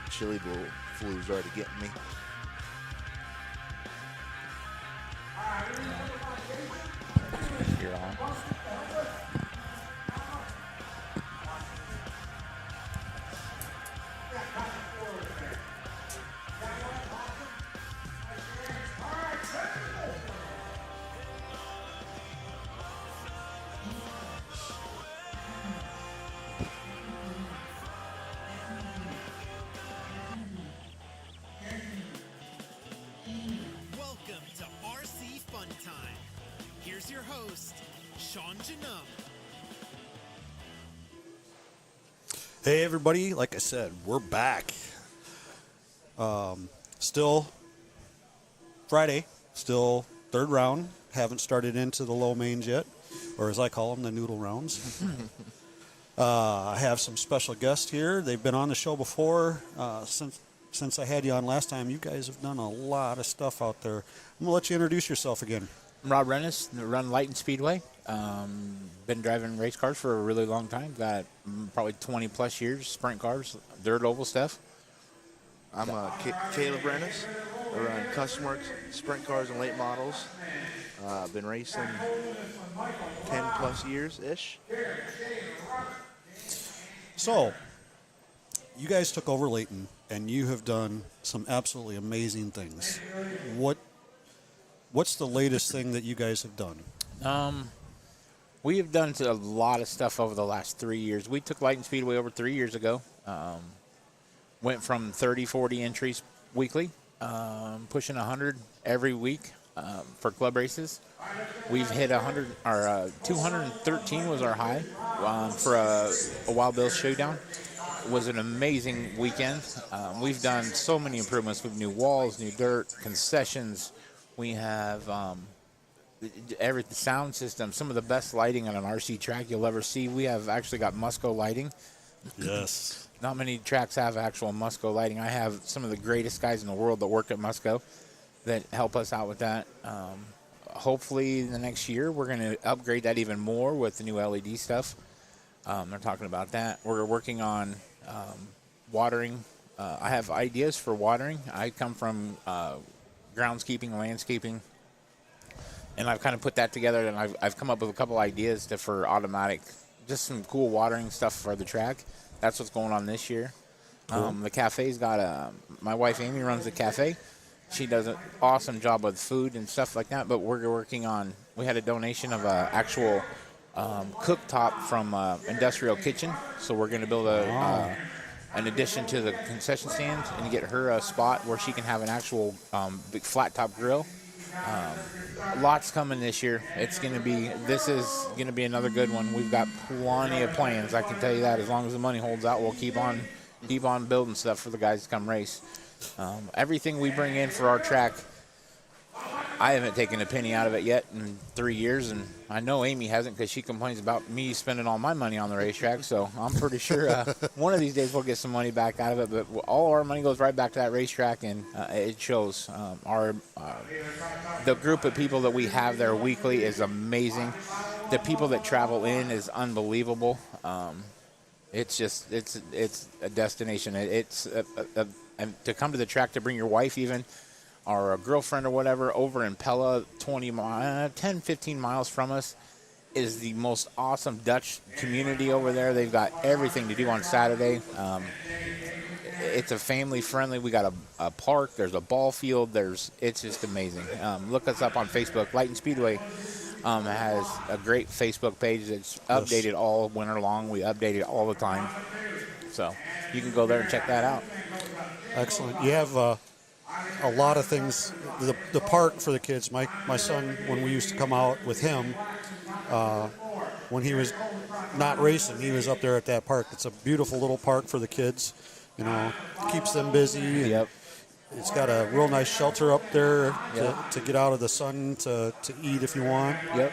chili flu's already getting me. You're on. Welcome to RC Fun Time. Here's your host, Sean Janum. Hey everybody, like I said, we're back. Still Friday, still third round. Haven't started into the low mains yet, or as I call them, the noodle rounds. I have some special guests here. They've been on the show before. Since I had you on last time, you guys have done a lot of stuff out there. I'm going to let you introduce yourself again. I'm Rob Renes, run Leighton Speedway. Been driving race cars for a really long time. Got probably 20 plus years, sprint cars, dirt oval stuff. I'm Caleb Renes. I run Custom Works, sprint cars, and late models. Been racing 10 plus years-ish. So, you guys took over Leighton, and you have done some absolutely amazing things. What's the latest thing that you guys have done? We have done a lot of stuff over the last 3 years. We took Leighton Speedway over 3 years ago. Went from 30, 40 entries weekly, pushing 100 every week for club races. We've hit 100, or 213 was our high for a Wild Bills showdown. It was an amazing weekend. We've done so many improvements with new walls, new dirt, concessions. We have the sound system, some of the best lighting on an RC track you'll ever see. We have actually got Musco lighting. Yes. Not many tracks have actual Musco lighting. I have some of the greatest guys in the world that work at Musco that help us out with that. Hopefully the next year we're going to upgrade that even more with the new LED stuff. They're talking about that. We're working on watering. I have ideas for watering. I come from groundskeeping, landscaping, and I've kind of put that together, and I've come up with a couple ideas for automatic, just some cool watering stuff for the track. That's what's going on this year. Cool. The cafe's got my wife Amy runs the cafe. She does an awesome job with food and stuff like that, but we're working on, we had a donation of an actual cooktop from Industrial Kitchen, so we're going to build an addition to the concession stand and get her a spot where she can have an actual big flat top grill. Lots coming this year. This is going to be another good one. We've got plenty of plans, I can tell you that. As long as the money holds out, we'll keep on building stuff for the guys to come race. Everything we bring in for our track, I haven't taken a penny out of it yet in 3 years, and I know Amy hasn't because she complains about me spending all my money on the racetrack, so I'm pretty sure one of these days we'll get some money back out of it, but all our money goes right back to that racetrack, and it shows. The group of people that we have there weekly is amazing. The people that travel in is unbelievable. It's a destination. And to come to the track, to bring your wife even, or a girlfriend or whatever, over in Pella, 10, 15 miles from us, is the most awesome Dutch community over there. They've got everything to do on Saturday. It's a family-friendly. We got a park. There's a ball field. It's just amazing. Look us up on Facebook. Leighton Speedway has a great Facebook page that's updated all winter long. We update it all the time. So you can go there and check that out. Excellent. You have a lot of things. The park for the kids. My son, when we used to come out with him, when he was not racing, he was up there at that park. It's a beautiful little park for the kids. You know, keeps them busy. Yep. It's got a real nice shelter up there to get out of the sun to eat if you want. Yep.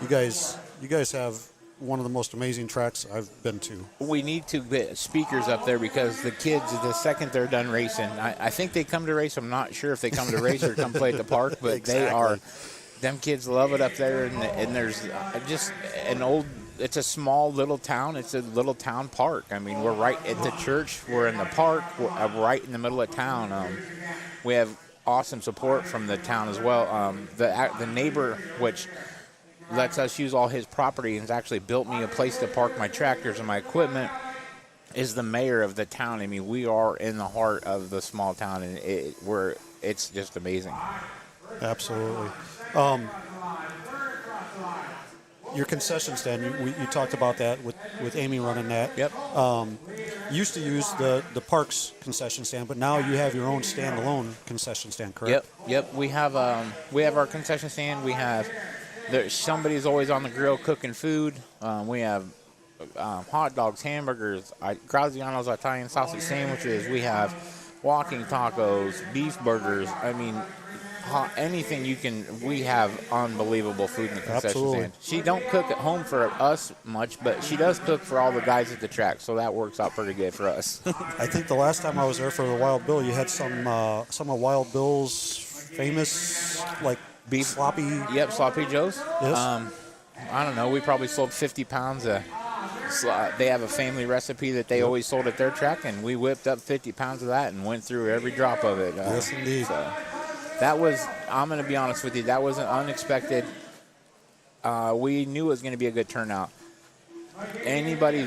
You guys have one of the most amazing tracks I've been to. We need to get speakers up there because the kids, the second they're done racing, I think they come to race. I'm not sure if they come to race or come play at the park, but Exactly. them kids love it up there. And there's just an old it's a small little town. It's a little town park. I mean, we're right at the church. We're in the park. We're right in the middle of town. We have awesome support from the town as well. The neighbor, which lets us use all his property and has actually built me a place to park my tractors and my equipment, is the mayor of the town. I mean, we are in the heart of the small town, and it's just amazing. Absolutely. Your concession stand, you talked about that with Amy running that. Yep. You used to use the park's concession stand, but now you have your own standalone concession stand, correct? Yep. We have our concession stand. We have somebody's always on the grill cooking food. We have hot dogs, hamburgers, Graziano's Italian sausage sandwiches. We have walking tacos, beef burgers. I mean, anything you can. We have unbelievable food in the concession Absolutely. stand. She don't cook at home for us much, but she does cook for all the guys at the track, so that works out pretty good for us. I think the last time I was there for the Wild Bill, you had some of Wild Bill's famous like Beef sloppy. Yep, Sloppy Joe's. Yes. I don't know. We probably sold 50 pounds of. They have a family recipe that they always sold at their track, and we whipped up 50 pounds of that and went through every drop of it. Yes, indeed. So that was, I'm going to be honest with you, that wasn't unexpected. We knew it was going to be a good turnout. Anybody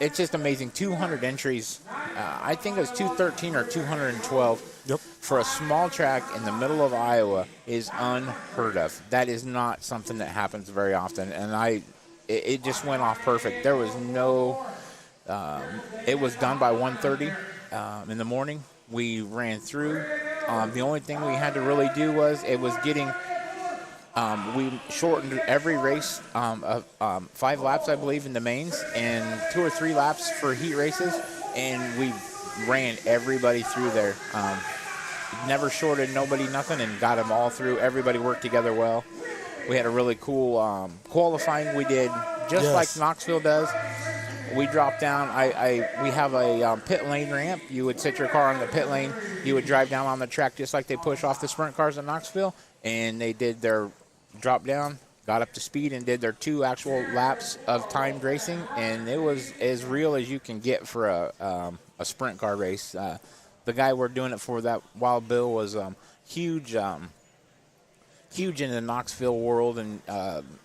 it's just amazing. 200 entries. I think it was 213 or 212. Yep. For a small track in the middle of Iowa is unheard of. That is not something that happens very often. And it just went off perfect. There was no, it was done by 1:30 in the morning. We ran through. The only thing we had to really do was getting, we shortened every race of 5 laps, I believe, in the mains, and 2 or 3 laps for heat races, and we ran everybody through there. Never shorted nobody nothing and got them all through. Everybody worked together well. We had a really cool qualifying we did, just Yes. like Knoxville does. We dropped down. We have a pit lane ramp. You would sit your car on the pit lane. You would drive down on the track just like they push off the sprint cars in Knoxville, and they did their drop down, got up to speed, and did their 2 actual laps of timed racing, and it was as real as you can get for a sprint car race. The guy we're doing it for, that Wild Bill, was huge in the Knoxville world and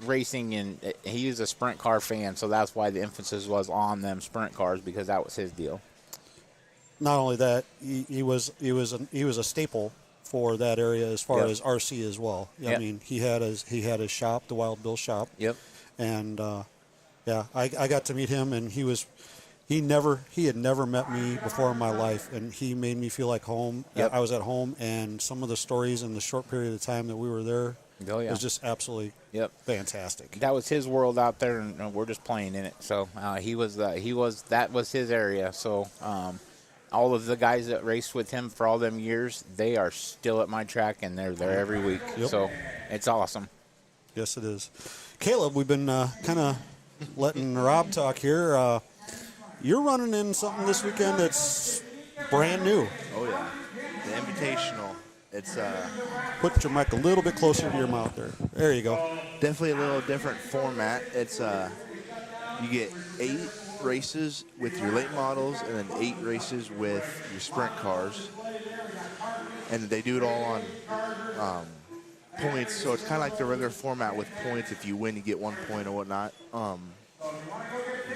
racing, and he is a sprint car fan, so that's why the emphasis was on them sprint cars, because that was his deal. Not only that, he was a staple for that area as far Yep. as RC as well. I Yep. mean, he had his shop, the Wild Bill shop. Yep. And I got to meet him, and he had never met me before in my life, and he made me feel like home. Yep. I was at home, and some of the stories in the short period of time that we were there Oh, yeah. was just absolutely fantastic. That was his world out there, and we're just playing in it. So that was his area. So all of the guys that raced with him for all them years, they are still at my track, and they're there every week. Yep. So it's awesome. Yes, it is. Caleb, we've been kind of letting Rob talk here. You're running in something this weekend that's brand new. Oh, yeah. The Invitational. It's Put your mic a little bit closer to your mouth there. There you go. definitely a little different format. It's you get 8 races with your late models and then 8 races with your sprint cars. And they do it all on points, so it's kind of like the regular format with points. If you win, you get 1 point or whatnot.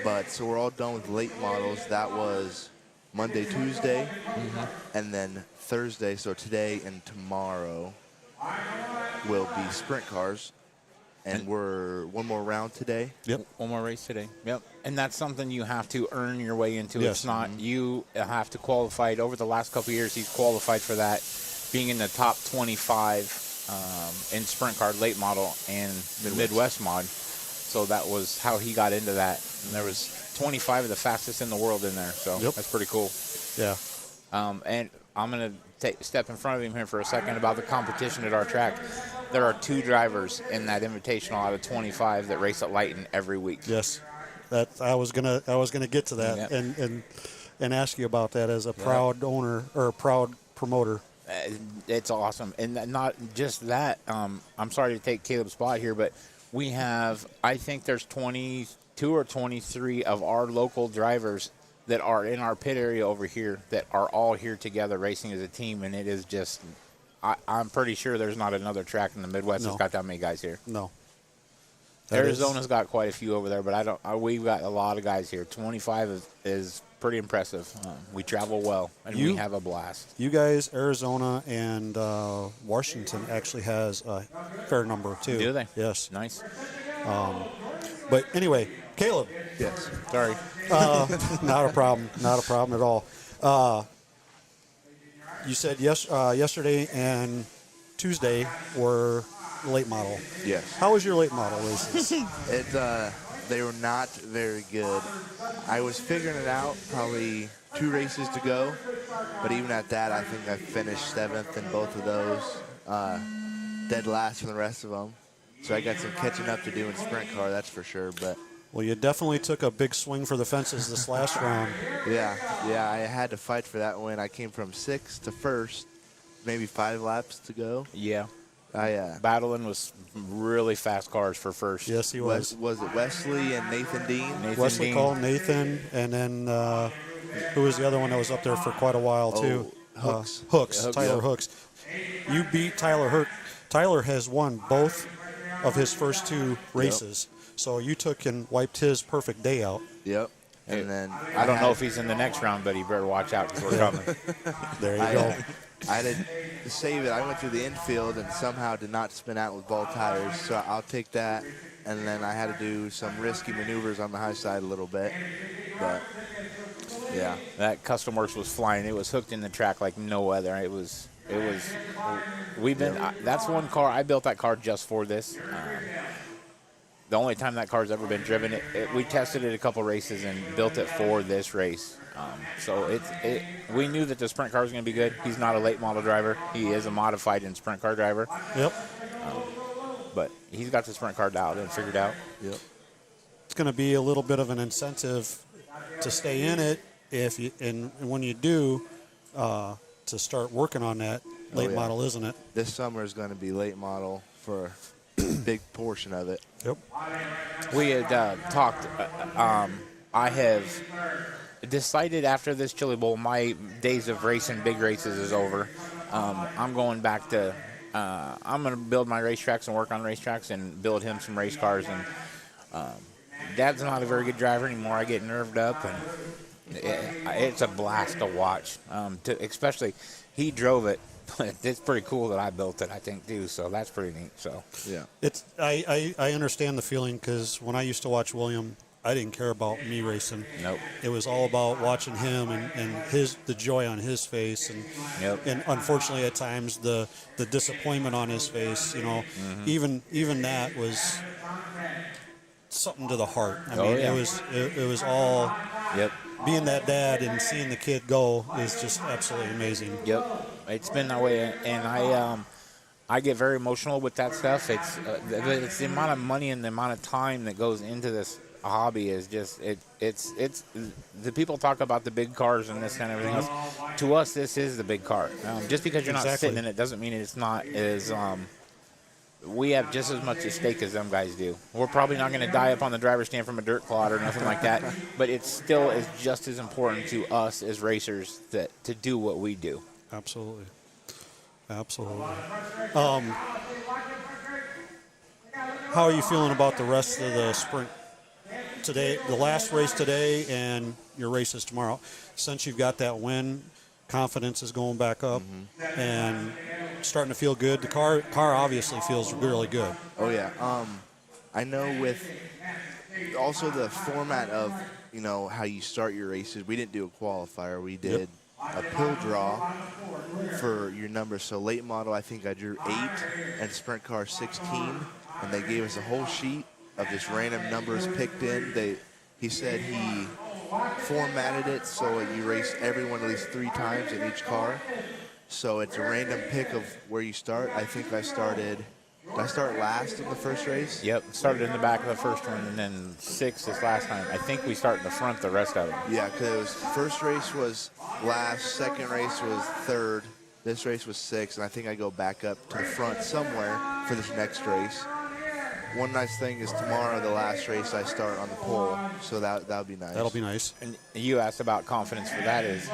But so we're all done with late models. That was Monday, Tuesday, and then Thursday. So today and tomorrow will be sprint cars, and we're one more round today. Yep. One more race today. Yep. And that's something you have to earn your way into. Yes. It's not, you have to qualify. Over the last couple of years, he's qualified for that, being in the top 25 in sprint car late model and the Midwest mod. So that was how he got into that. And there was 25 of the fastest in the world in there. So Yep. that's pretty cool. Yeah. And I'm going to step in front of him here for a second about the competition at our track. There are 2 drivers in that invitational out of 25 that race at Leighton every week. Yes. That I was gonna get to that. Yep. and ask you about that as a proud owner or a proud promoter. It's awesome. And not just that. I'm sorry to take Caleb's spot here, but We have, I think there's 22 or 23 of our local drivers that are in our pit area over here that are all here together racing as a team, and it is just, I'm pretty sure there's not another track in the Midwest that's got that many guys here. No. Arizona's got quite a few over there, but we've got a lot of guys here. 25 is pretty impressive. We travel well, and we have a blast. You guys, Arizona and Washington actually has a fair number, too. Do they? Yes. Nice. But anyway, Caleb. Yes. Sorry. Not a problem. Not a problem at all. You said yesterday and Tuesday were late model. Yes. How was your late model races? They were not very good. I was figuring it out, probably 2 races to go, but even at that, I think I finished 7th in both of those, dead last in the rest of them. So I got some catching up to do in sprint car, that's for sure. But well, you definitely took a big swing for the fences this last round. Yeah, I had to fight for that win. I came from 6th to 1st, maybe 5 laps to go. Yeah. I Battling was really fast cars for first. Yes, he was. Was it Wesley and Nathan Dean? Wesley Cole, Nathan, and then who was the other one that was up there for quite a while, too? Hooks. Tyler Hooks. You beat Tyler Hooks. Tyler has won both of his first 2 races. Yep. So you took and wiped his perfect day out. Yep. And then I don't know if he's in the next round, but he better watch out because we're coming. There you go. I didn't save it. I went through the infield and somehow did not spin out with ball tires. So I'll take that. And then I had to do some risky maneuvers on the high side a little bit. But, yeah. That Custom Works was flying. It was hooked in the track like no other. That's one car. I built that car just for this. The only time that car's ever been driven, we tested it a couple races and built it for this race. So we knew that the sprint car was going to be good. He's not a late model driver. He is a modified and sprint car driver. Yep. But he's got the sprint car dialed and figured out. Yep. It's going to be a little bit of an incentive to stay in it and when you do, to start working on that late model, isn't it? This summer is going to be late model for a big portion of it. Yep. We had talked. I have decided after this Chili Bowl, my days of racing big races is over. I'm going back to. I'm going to build my racetracks and work on racetracks and build him some race cars. And Dad's not a very good driver anymore. I get nerved up, and it's a blast to watch. Especially, he drove it. It's pretty cool that I built it, I think, too. So that's pretty neat. So yeah, I understand the feeling because when I used to watch William, I didn't care about me racing. Nope. It was all about watching him and the joy on his face and and unfortunately at times the disappointment on his face. You know, even that was something to the heart. I mean, it was all. Yep. Being that dad and seeing the kid go is just absolutely amazing. Yep, it's been that way, and I get very emotional with that stuff. It's the amount of money and the amount of time that goes into this hobby is just it's the people talk about the big cars and this kind of everything else. To us, this is the big car. Just because you're not sitting in it doesn't mean it's not as. We have just as much at stake as them guys do. We're probably not going to die up on the driver's stand from a dirt clod or nothing like that, but it still is just as important to us as racers to do what we do. Absolutely. How are you feeling about the rest of the sprint today, the last race today and your races tomorrow? Since you've got that win, confidence is going back up and starting to feel good. The car obviously feels really good. Oh yeah. I know with also the format of how you start your races. We didn't do a qualifier. We did a pill draw for your numbers. So late model, I think I drew 8, and sprint car 16, and they gave us a whole sheet of just random numbers picked in. He said he formatted it so you race everyone at least 3 times in each car. So it's a random pick of where you start. I think I started. Did I start last in the first race? Yep, started in the back of the first one and then 6th this last time. I think we start in the front the rest of them. Yeah, because first race was last, second race was 3rd, this race was 6th, and I think I go back up to the front somewhere for this next race. one nice thing is tomorrow, the last race, I start on the pole, so that'll be nice. That'll be nice. And you asked about confidence for that is,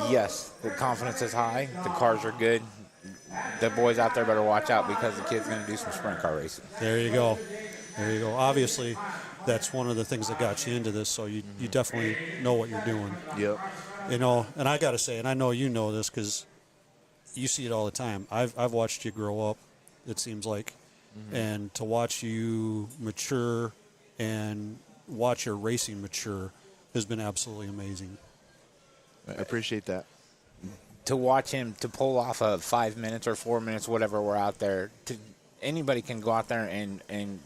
yes, the confidence is high. The cars are good. The boys out there better watch out because the kid's going to do some sprint car racing. There you go. There you go. Obviously, that's one of the things that got you into this, so you definitely know what you're doing. Yep. You know, and I got to say, and I know you know this because you see it all the time. I've watched you grow up, it seems like, and to watch you mature and watch your racing mature has been absolutely amazing. I appreciate that. To watch him to pull off a 5 minutes or 4 minutes, whatever we're out there, anybody can go out there and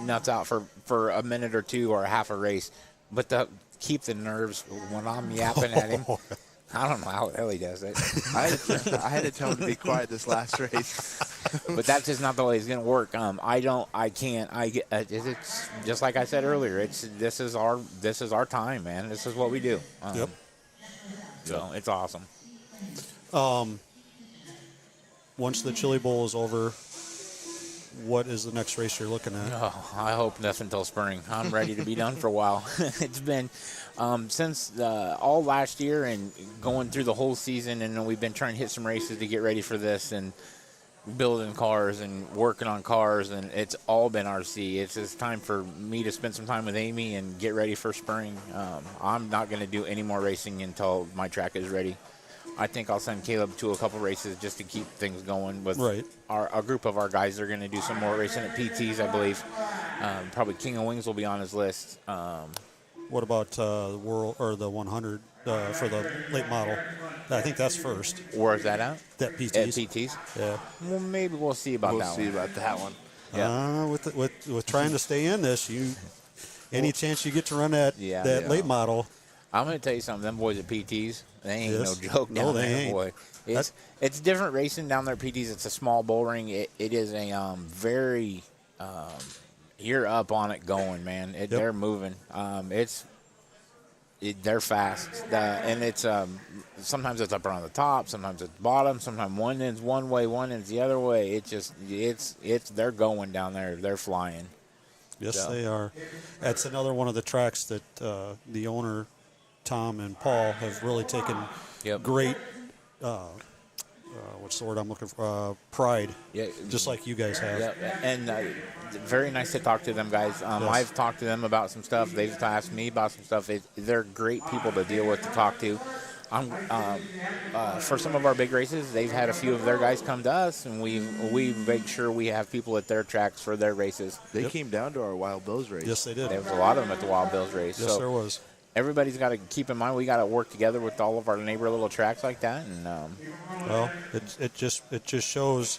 nuts out for a minute or two or half a race, but to keep the nerves when I'm yapping at him, I don't know how the hell he does it. I had to tell him to be quiet this last race. But that's just not the way it's going to work. It's just like I said earlier. This is our time, man. This is what we do. Yep. So it's awesome. Once the Chili Bowl is over, what is the next race you're looking at? Oh, I hope nothing till spring. I'm ready to be done for a while. It's been since all last year and going through the whole season, and we've been trying to hit some races to get ready for this and building cars and working on cars, and it's all been RC. It's just time for me to spend some time with Amy and get ready for spring. I'm not going to do any more racing until my track is ready. I think I'll send Caleb to a couple races just to keep things going with a group of our guys. They're going to do some more racing at PTs, I believe. Probably King of Wings will be on his list. What about the World or the 100 for the late model? I think that's first. Where's that at? That PTs. At PTs? Yeah. Well, maybe we'll see about that one. We'll see about that one. Yeah. With trying to stay in this, any chance you get to run that late model. I'm going to tell you something. Them boys at PTs, they ain't no joke down No, they there, ain't. boy. It's different racing down there at PTs. It's a small bull ring. It is a very you're up on it going, man. They're moving. They're fast, and it's sometimes it's up around the top, sometimes it's bottom, sometimes one end's one way, one end's the other way. They're going down there. They're flying. Yes, they are. That's another one of the tracks that the owner, Tom and Paul, have really taken great, what's the word I'm looking for, pride, just like you guys have. Yep. And very nice to talk to them guys. I've talked to them about some stuff. They've asked me about some stuff. They're great people to deal with, to talk to. For some of our big races, they've had a few of their guys come to us, and we make sure we have people at their tracks for their races. They came down to our Wild Bills race. Yes, they did. There was a lot of them at the Wild Bills race. Yes, there was. Everybody's got to keep in mind we got to work together with all of our neighbor little tracks like that. And well, it just shows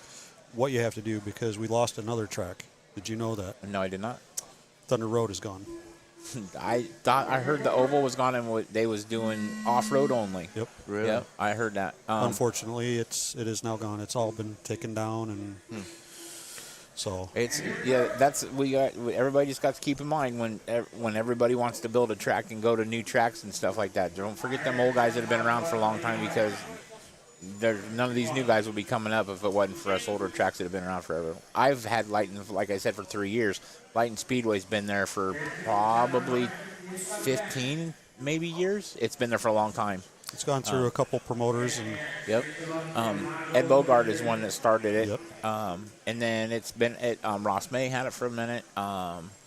what you have to do because we lost another track. Did you know that? No, I did not. Thunder Road is gone. I heard the oval was gone and they was doing off-road only. Yep. Really? Yep, I heard that. Unfortunately, it is now gone. It's all been taken down, and so everybody just got to keep in mind when everybody wants to build a track and go to new tracks and stuff like that. Don't forget them old guys that have been around for a long time because none of these new guys would be coming up if it wasn't for us older tracks that have been around forever. I've had Leighton, like I said, for 3 years. Leighton Speedway's been there for probably 15, maybe years. It's been there for a long time. It's gone through a couple promoters. Ed Bogart is one that started it. Yep. And then it's been Ross May had it for a minute.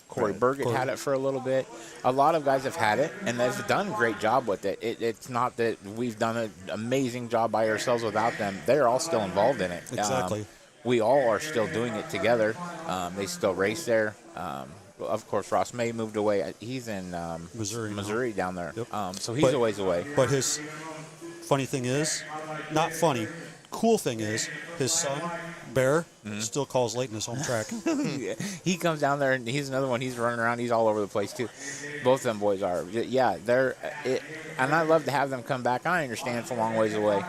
Corey Burgett had it for a little bit. A lot of guys have had it, and they've done a great job with it. It's not that we've done an amazing job by ourselves without them. They're all still involved in it. Exactly. We all are still doing it together. They still race there. Of course, Ross May moved away. He's in Missouri down there. Yep. So he's a ways away. But his funny thing is, not funny, cool thing is, his son, Bear, still calls Leighton his home track. He comes down there, and he's another one. He's running around. He's all over the place, too. Both of them boys are. Yeah, and I love to have them come back. I understand it's a long ways away.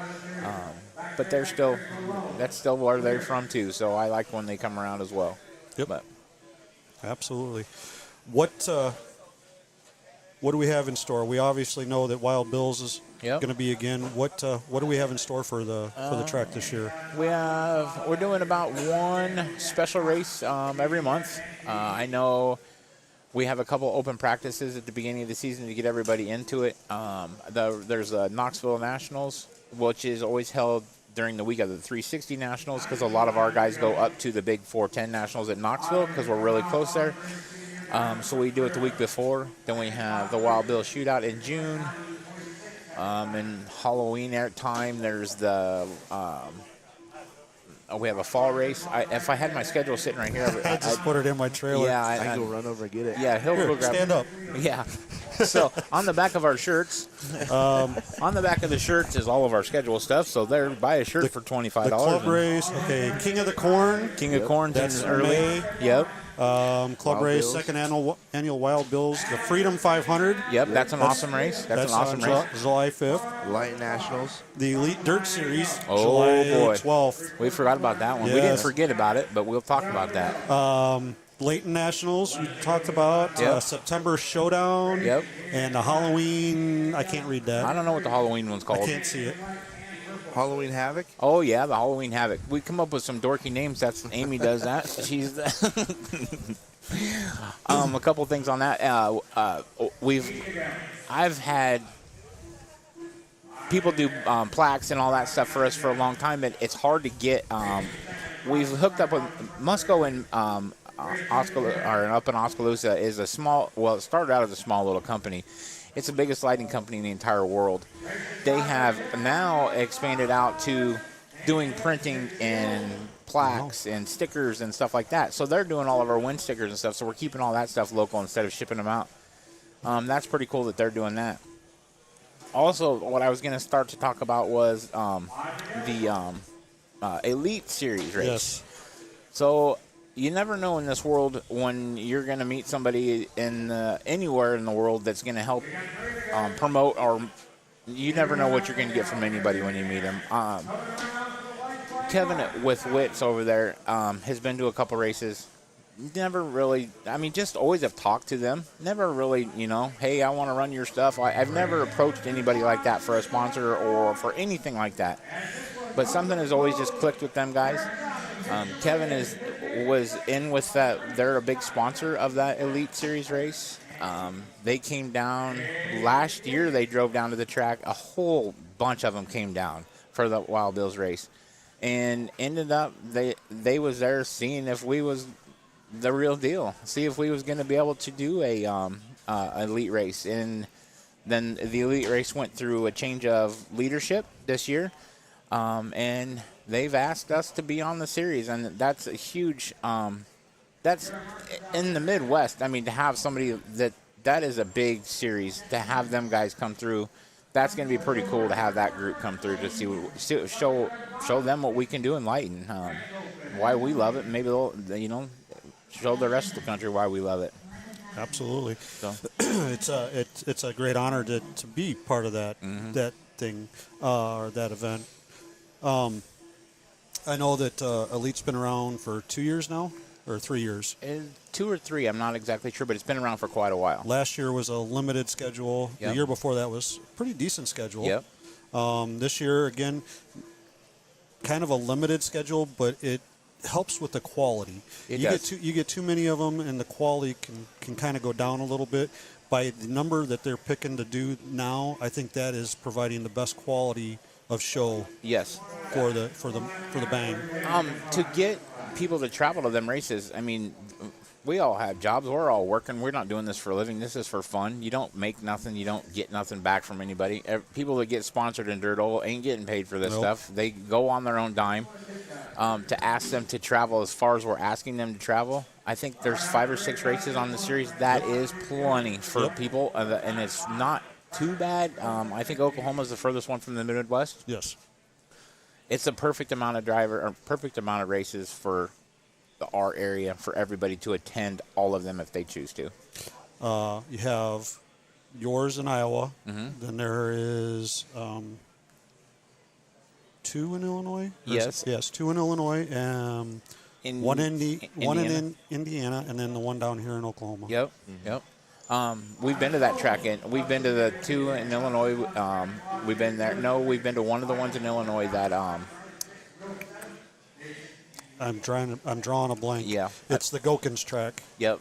But that's still where they're from, too. So I like when they come around as well. Yep. But absolutely. What what do we have in store? We obviously know that Wild Bills is Yep. going to be again. What do we have in store for the track this year? We're doing about one special race every month. I know we have a couple open practices at the beginning of the season to get everybody into it. There's Knoxville Nationals, which is always held during the week of the 360 Nationals, because a lot of our guys go up to the big 410 Nationals at Knoxville because we're really close there. So we do it the week before. Then we have the Wild Bill Shootout in June. In Halloween time, there's the we have a fall race. If I had my schedule sitting right here, I just put it in my trailer. Yeah, I can go run over and get it. Yeah, he'll go grab Stand it. up. Yeah. So on the back of our shirts, on the back of the shirts is all of our schedule stuff. So there, buy a shirt for $25. The club race, okay. King of the Corn. King of Corn, That's early. May. Yep. Club Wild race, Bills. second annual Wild Bills. The Freedom 500. Yep. That's an awesome race. That's an awesome on race. July 5th. Light Nationals. The Elite Dirt Series, Oh, July boy. 12th. We forgot about that one. We Yes. didn't forget about it, but we'll talk about that. Leighton Nationals, we talked about. Yep. September Showdown. Yep. And the Halloween, I can't read that. I don't know what the Halloween one's I called. can't see it. Halloween Havoc. Oh yeah, the Halloween Havoc. We come up with some dorky names. That's Amy does that. She's a couple things on that. I've had people do plaques and all that stuff for us for a long time, but it's hard to get. We've hooked up with Musco and up in Oskaloosa is a small. Well, it started out as a small little company. It's the biggest lighting company in the entire world. They have now expanded out to doing printing and plaques and stickers and stuff like that. So they're doing all of our wind stickers and stuff. So we're keeping all that stuff local instead of shipping them out. That's pretty cool that they're doing that. Also, what I was going to start to talk about was the Elite Series race. Yes. So you never know in this world when you're going to meet somebody anywhere in the world that's going to help promote, or you never know what you're going to get from anybody when you meet them. Kevin with Wits over there has been to a couple races. Never really, just always have talked to them. Never really, hey, I want to run your stuff. I've never approached anybody like that for a sponsor or for anything like that. But something has always just clicked with them guys. Kevin was in with that. They're a big sponsor of that Elite Series race. They came down last year. They drove down to the track. A whole bunch of them came down for the Wild Bills race, and ended up they was there seeing if we was the real deal. See if we was going to be able to do a elite race. And then the elite race went through a change of leadership this year, and they've asked us to be on the series, and that's a huge. That's in the Midwest. To have somebody that is a big series. To have them guys come through, that's going to be pretty cool to have that group come through to show them what we can do in lighting, why we love it. Maybe they'll show the rest of the country why we love it. Absolutely. So It's a great honor to be part of that that thing or that event. I know that Elite's been around for 2 years now, or 3 years. 2 or 3, I'm not exactly sure, but it's been around for quite a while. Last year was a limited schedule. Yep. The year before that was a pretty decent schedule. Yep. This year, again, kind of a limited schedule, but it helps with the quality. It you does. You get too many of them, and the quality can kind of go down a little bit. By the number that they're picking to do now, I think that is providing the best quality of show Yes. for the bang. To get people to travel to them races, we all have jobs. We're all working. We're not doing this for a living. This is for fun. You don't make nothing. You don't get nothing back from anybody. People that get sponsored in Dirt Oil ain't getting paid for this Nope. stuff. They go on their own dime. To ask them to travel as far as we're asking them to travel, I think there's 5 or 6 races on the series. That is plenty for people, and it's not too bad. I think Oklahoma's the furthest one from the Midwest. Yes. It's a perfect amount of races for our area for everybody to attend all of them if they choose to. You have yours in Iowa. Mm-hmm. Then there is 2 in Illinois. Yes. Yes, 2 in Illinois. One in Indiana, and then the one down here in Oklahoma. Yep. Yep. We've been to that track, and we've been to the 2 in Illinois. We've been there. No, we've been to one of the ones in Illinois that. I'm drawing a blank. Yeah. It's the Gokins track. Yep.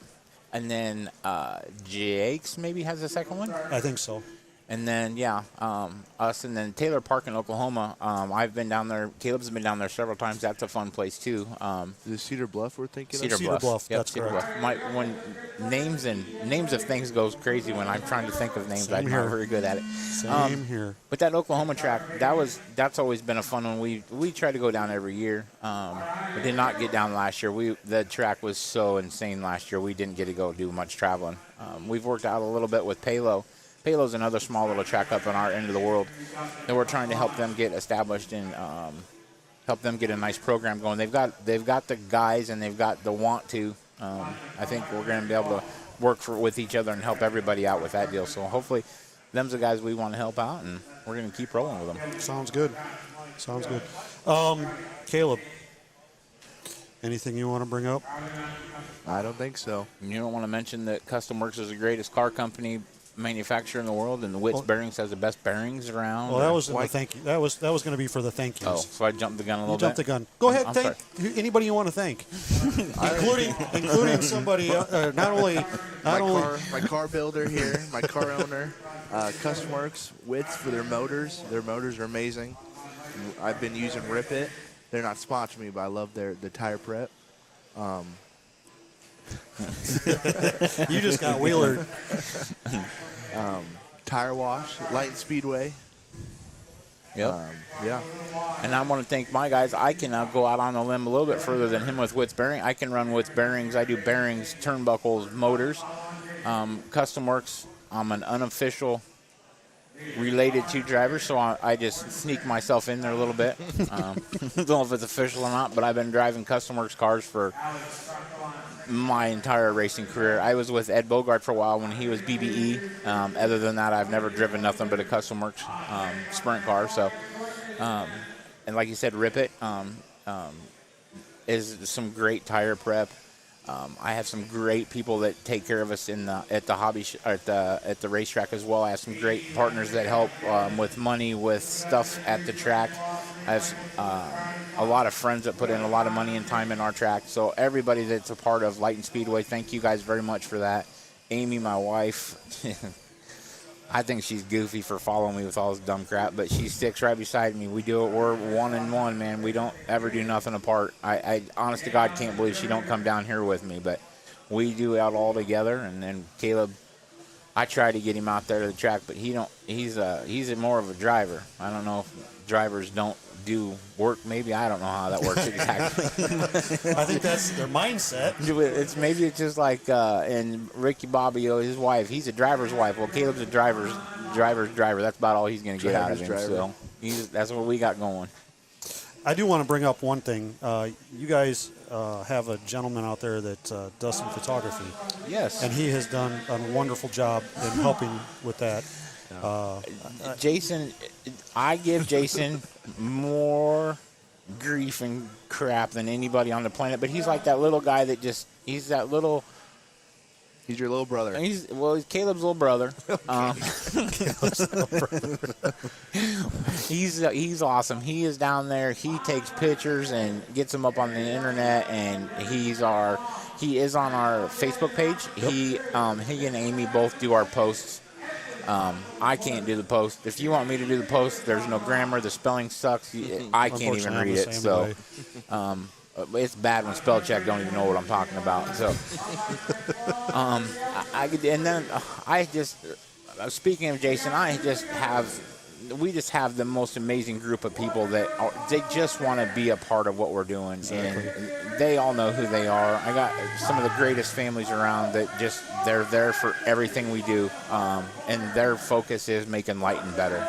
And then Jake's maybe has the second one. I think so. And then, us, and then Taylor Park in Oklahoma. I've been down there. Caleb's been down there several times. That's a fun place, too. Is it Cedar Bluff we're thinking Cedar of? Bluff. Yep, That's Cedar correct. Bluff. When names of things goes crazy when I'm trying to think of names. Same I'm here. not very good at it. Same here. But that Oklahoma track, that's always been a fun one. We try to go down every year. We did not get down last year. The track was so insane last year. We didn't get to go do much traveling. We've worked out a little bit with Palo. Palo's another small little track up on our end of the world, and we're trying to help them get established and help them get a nice program going. They've got the guys and they've got the want to. I think we're going to be able to work with each other and help everybody out with that deal. So hopefully, them's the guys we want to help out, and we're going to keep rolling with them. Sounds good. Caleb, anything you want to bring up? I don't think so. You don't want to mention that Custom Works is the greatest car company manufacturer in the world, and the Witt's Bearings has the best bearings around. Well, that was in the thank you. That was going to be for the thank yous. Oh, so I jumped the gun a little You bit. jumped the gun. Go ahead, I'm thank anybody you want to thank, including somebody. Not only My car builder here, my car owner, Custom Works, Wits for their motors. Their motors are amazing. I've been using Rip It. They're not sponsoring me, but I love the tire prep. you just got wheelered. Tire wash, Leighton Speedway. Yep. Yeah. And I want to thank my guys. I can go out on a limb a little bit further than him with Witt's Bearing. I can run Witt's Bearings. I do bearings, turnbuckles, motors. Custom Works, I'm an unofficial related to driver, so I just sneak myself in there a little bit. I don't know if it's official or not, but I've been driving Custom Works cars for my entire racing career. I was with Ed Bogart for a while when he was BBE. Other than that, I've never driven nothing but a Custom Works sprint car. So, and like you said, Rip It is some great tire prep. I have some great people that take care of us at the racetrack as well. I have some great partners that help with money, with stuff at the track. I have a lot of friends that put in a lot of money and time in our track. So everybody that's a part of Leighton Speedway, thank you guys very much for that. Amy, my wife, I think she's goofy for following me with all this dumb crap, but she sticks right beside me. We do it. We're 1-1, man. We don't ever do nothing apart. I honest to God can't believe she don't come down here with me, but we do it all together. And then Caleb, I try to get him out there to the track, but he don't. He's more of a driver. I don't know if drivers don't do work. Maybe I don't know how that works exactly. I think that's their mindset. It's just like and Ricky Bobbio, his wife. He's a driver's wife. Well, Caleb's a driver's driver. That's about all he's going to get out of him. So that's what we got going. I do want to bring up one thing. You guys have a gentleman out there that does some photography. Yes. And he has done a wonderful job in helping with that. Jason, I give Jason more grief and crap than anybody on the planet, but he's like that little guy that he's that little. He's your little brother. He's Caleb's little brother. He's awesome. He is down there. He takes pictures and gets them up on the internet, and he is on our Facebook page. Yep. He and Amy both do our posts. I can't do the post. If you want me to do the post, there's no grammar. The spelling sucks. I can't even read it. So it's bad when spell check don't even know what I'm talking about. So speaking of Jason, we just have the most amazing group of people that they just want to be a part of what we're doing. Exactly. And they all know who they are. I got some of the greatest families around that they're there for everything we do. And their focus is making Leighton better.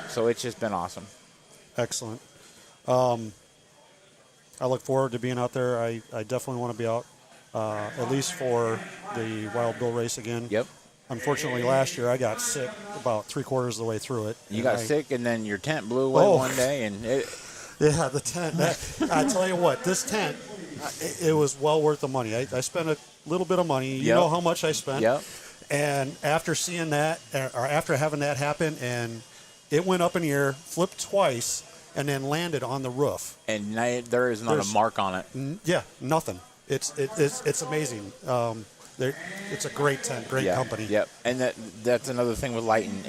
So it's just been awesome. Excellent. I look forward to being out there. I definitely want to be out, at least for the Wild Bill race again. Yep. Unfortunately, last year I got sick about 3/4 of the way through it. You got sick, and then your tent blew away one day, and yeah, the tent. I tell you what, this tent it was well worth the money. I spent a little bit of money. You Yep. know how much I spent. Yep. And after seeing that, or after having that happen, and it went up in the air, flipped twice, and then landed on the roof. And there is not a mark on it. Yeah, nothing. It's amazing. It's a great tent, great company. Yep. And that's another thing with Leighton.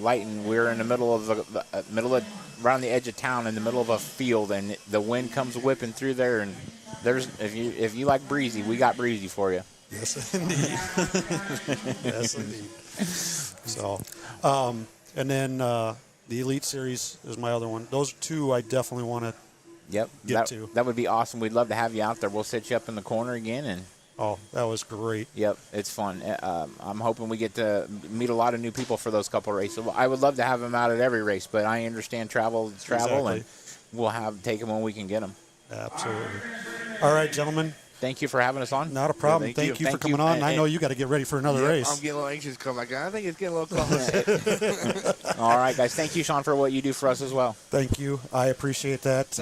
Leighton, we're in the middle of around the edge of town, in the middle of a field, and the wind comes whipping through there. And if you like breezy, we got breezy for you. Yes, indeed. Yes, indeed. So, and then the Elite Series is my other one. Those two I definitely want to get to. That would be awesome. We'd love to have you out there. We'll sit you up in the corner again. And oh, that was great. Yep, it's fun. I'm hoping we get to meet a lot of new people for those couple races. I would love to have them out at every race, but I understand travel, Exactly. and we'll take them when we can get them. Absolutely. All right, gentlemen. Thank you for having us on. Not a problem. Yeah, thank you for coming on. I know you got to get ready for another race. I'm getting a little anxious to come back. I think it's getting a little close. All right, guys. Thank you, Sean, for what you do for us as well. Thank you. I appreciate that.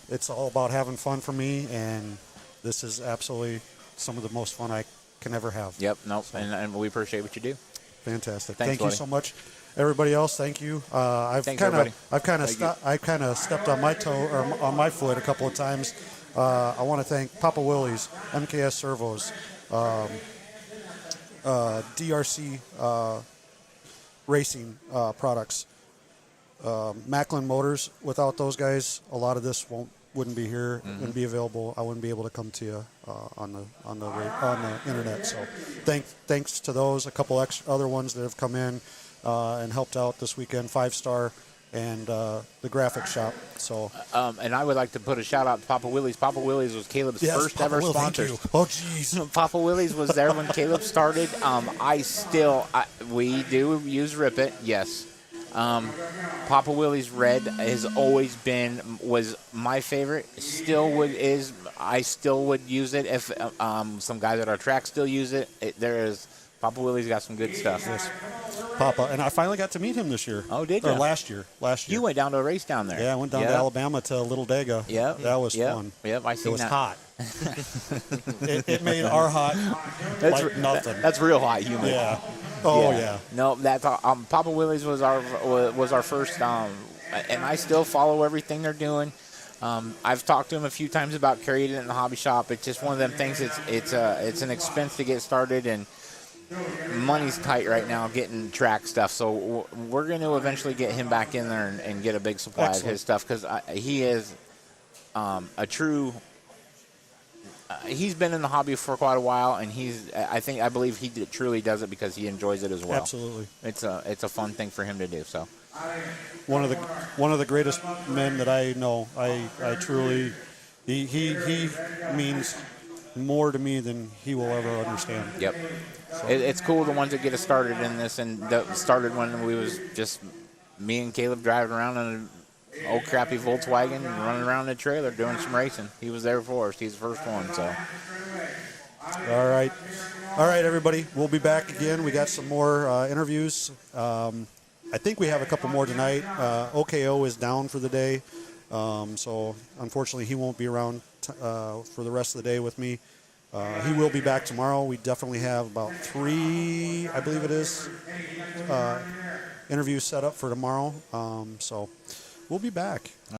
It's all about having fun for me, and this is absolutely some of the most fun I can ever have. Yep. Nope. And we appreciate what you do. Fantastic. Thanks, Thank you buddy. so much. Everybody else, thank you. I've Thanks, kind of stepped on my toe or on my foot a couple of times. I want to thank Papa Willie's, MKS Servos, DRC Racing Products, Macklin Motors. Without those guys, a lot of this wouldn't be here, wouldn't be available. I wouldn't be able to come to you on the internet. So, thanks to those. A couple other ones that have come in and helped out this weekend. 5-Star. And the graphic shop. So, and I would like to put a shout out to Papa Willie's. Papa Willie's was Caleb's first Papa ever Will, sponsor. thank you. Oh, jeez. Papa Willie's was there when Caleb started. We do use Rip It, yes. Papa Willie's Red has always was my favorite. I still would use it if some guys at our track still use it. Papa Willie's got some good stuff. Yes. Papa, and I finally got to meet him this year. Oh, did you? Or last year. You went down to a race down there. Yeah, I went down to Alabama to Little Dega. Yeah, that was fun. Yep, I seen It was that. hot. it made our hot like nothing. That's real hot humid. Yeah. Oh yeah. No, that's Papa Willie's was our first, and I still follow everything they're doing. I've talked to him a few times about carrying it in the hobby shop. It's just one of them things. It's an expense to get started, and money's tight right now getting track stuff. So we're going to eventually get him back in there and get a big supply of his stuff, because he is a true. He's been in the hobby for quite a while, and I believe he truly does it because he enjoys it as well. Absolutely. It's a fun thing for him to do. So one of the greatest men that I know. I truly he means more to me than he will ever understand. Yep. So. It's cool, the ones that get us started in this, and that started when we was just me and Caleb driving around in an old crappy Volkswagen and running around in a trailer doing some racing. He was there for us. He's the first one. So. All right, everybody. We'll be back again. We got some more interviews. I think we have a couple more tonight. OKO is down for the day, so unfortunately he won't be around for the rest of the day with me. He will be back tomorrow. We definitely have about 3, I believe it is, interviews set up for tomorrow. So we'll be back.